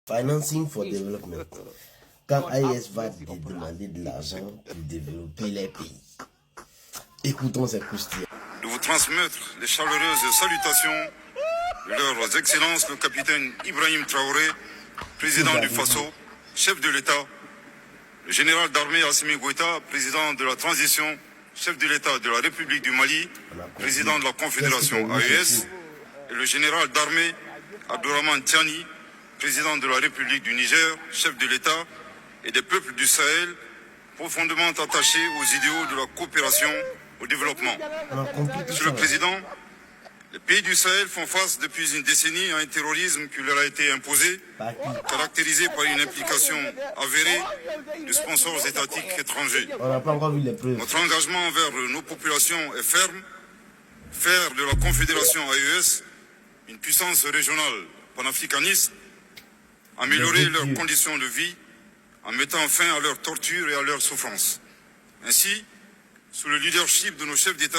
Financing for Development. Quand AES va demander de l'argent pour développer les pays. Écoutons ces croustillants. De vous transmettre les chaleureuses salutations de leurs excellences le capitaine Ibrahim Traoré, président du Faso, chef de l'État, le général d'armée Assimi Goïta, président de la transition, chef de l'État de la République du Mali, président de la Confédération AES, et le général d'armée Abdourahmane Tiani, président de la République du Niger, chef de l'État et des peuples du Sahel, profondément attachés aux idéaux de la coopération au développement. Monsieur le Président, les pays du Sahel font face depuis une décennie à un terrorisme qui leur a été imposé, caractérisé par une implication avérée de sponsors étatiques étrangers. Notre engagement envers nos populations est ferme. Faire de la Confédération AES une puissance régionale panafricaniste, améliorer leurs conditions de vie en mettant fin à leurs tortures et à leurs souffrances. Ainsi, sous le leadership de nos chefs d'État,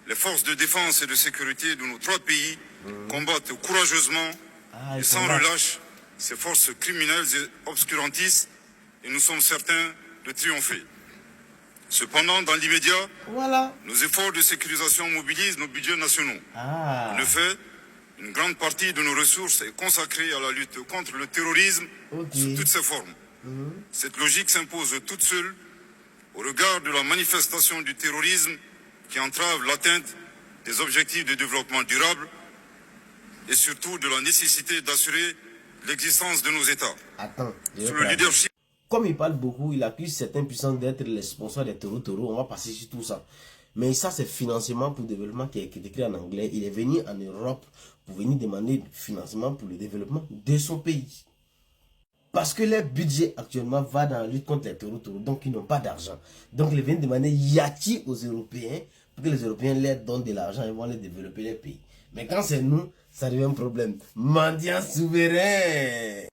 les forces de défense et de sécurité de nos trois pays combattent courageusement et sans relâche ces forces criminelles et obscurantistes et nous sommes certains de triompher. Cependant, dans l'immédiat, nos efforts de sécurisation mobilisent nos budgets nationaux. En effet, une grande partie de nos ressources est consacrée à la lutte contre le terrorisme sous toutes ses formes. Cette logique s'impose toute seule au regard de la manifestation du terrorisme qui entrave l'atteinte des objectifs de développement durable et surtout de la nécessité d'assurer l'existence de nos États. Sous le leadership... Comme il parle beaucoup, il accuse certaines puissances d'être les sponsors des terreaux. On va passer sur tout ça. Mais ça, c'est financement pour le développement qui est écrit en anglais. Il est venu en Europe pour venir demander financement pour le développement de son pays. Parce que leur budget actuellement va dans la lutte contre les terreaux, donc ils n'ont pas d'argent. Donc ils viennent demander yati aux Européens pour que les Européens leur donnent de l'argent et vont les développer les pays. Mais quand c'est nous, ça devient un problème. Mendiant souverain.